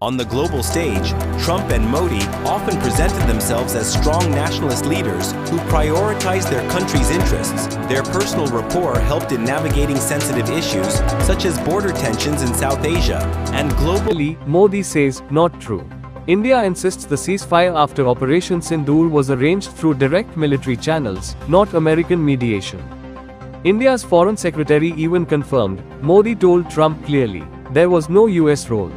On the global stage, Trump and Modi often presented themselves as strong nationalist leaders who prioritized their country's interests. Their personal rapport helped in navigating sensitive issues such as border tensions in South Asia and globally. Modi says, not true. India insists the ceasefire after Operation Sindoor was arranged through direct military channels, not American mediation. India's Foreign Secretary even confirmed, Modi told Trump clearly, there was no US role.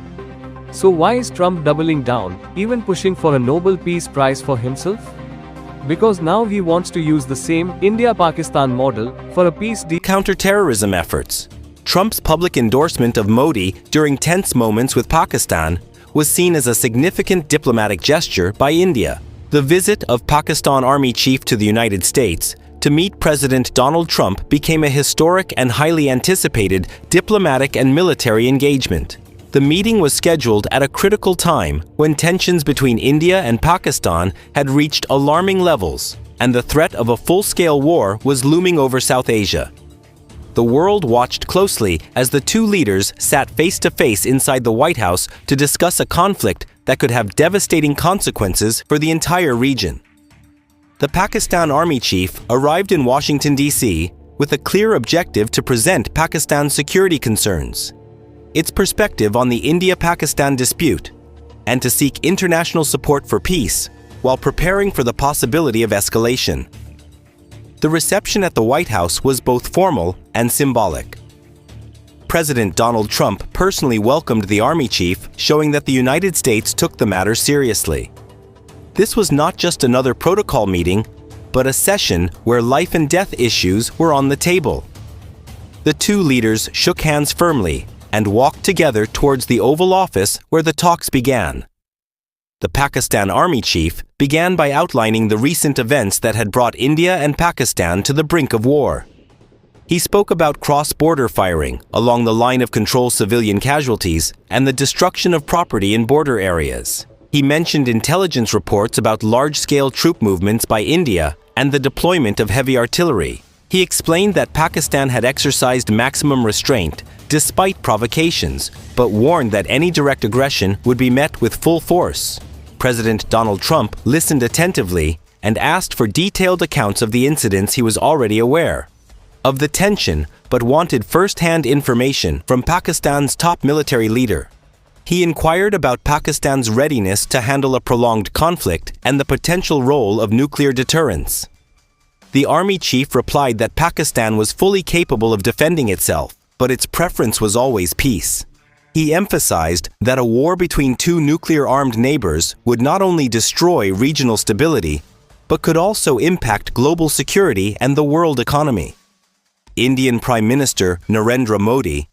So why is Trump doubling down, even pushing for a Nobel Peace Prize for himself? Because now he wants to use the same India-Pakistan model for a peace deal. Counter-terrorism efforts. Trump's public endorsement of Modi during tense moments with Pakistan was seen as a significant diplomatic gesture by India. The visit of Pakistan Army Chief to the United States to meet President Donald Trump became a historic and highly anticipated diplomatic and military engagement. The meeting was scheduled at a critical time when tensions between India and Pakistan had reached alarming levels, and the threat of a full-scale war was looming over South Asia. The world watched closely as the two leaders sat face-to-face inside the White House to discuss a conflict that could have devastating consequences for the entire region. The Pakistan Army Chief arrived in Washington, D.C. with a clear objective to present Pakistan's security concerns, its perspective on the India-Pakistan dispute, and to seek international support for peace while preparing for the possibility of escalation. The reception at the White House was both formal and symbolic. President Donald Trump personally welcomed the Army Chief, showing that the United States took the matter seriously. This was not just another protocol meeting, but a session where life and death issues were on the table. The two leaders shook hands firmly and walked together towards the Oval Office where the talks began. The Pakistan Army Chief began by outlining the recent events that had brought India and Pakistan to the brink of war. He spoke about cross-border firing along the line of control civilian casualties and the destruction of property in border areas. He mentioned intelligence reports about large-scale troop movements by India and the deployment of heavy artillery. He explained that Pakistan had exercised maximum restraint despite provocations, but warned that any direct aggression would be met with full force. President Donald Trump listened attentively and asked for detailed accounts of the incidents he was already aware of the tension, but wanted first-hand information from Pakistan's top military leader. He inquired about Pakistan's readiness to handle a prolonged conflict and the potential role of nuclear deterrence. The Army Chief replied that Pakistan was fully capable of defending itself, but its preference was always peace. He emphasized that a war between two nuclear-armed neighbors would not only destroy regional stability, but could also impact global security and the world economy. Indian Prime Minister Narendra Modi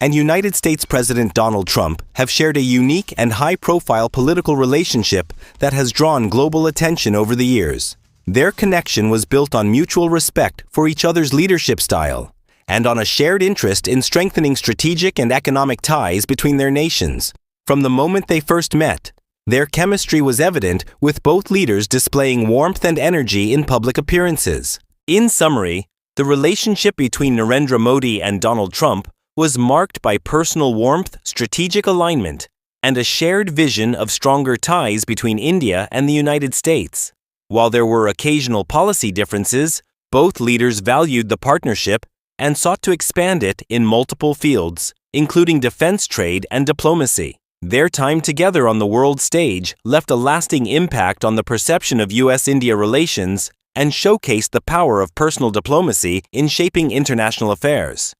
and United States President Donald Trump have shared a unique and high-profile political relationship that has drawn global attention over the years. Their connection was built on mutual respect for each other's leadership style and on a shared interest in strengthening strategic and economic ties between their nations. From the moment they first met, their chemistry was evident, with both leaders displaying warmth and energy in public appearances. In summary, the relationship between Narendra Modi and Donald Trump was marked by personal warmth, strategic alignment, and a shared vision of stronger ties between India and the United States. While there were occasional policy differences, both leaders valued the partnership and sought to expand it in multiple fields, including defense trade and diplomacy. Their time together on the world stage left a lasting impact on the perception of US-India relations and showcased the power of personal diplomacy in shaping international affairs.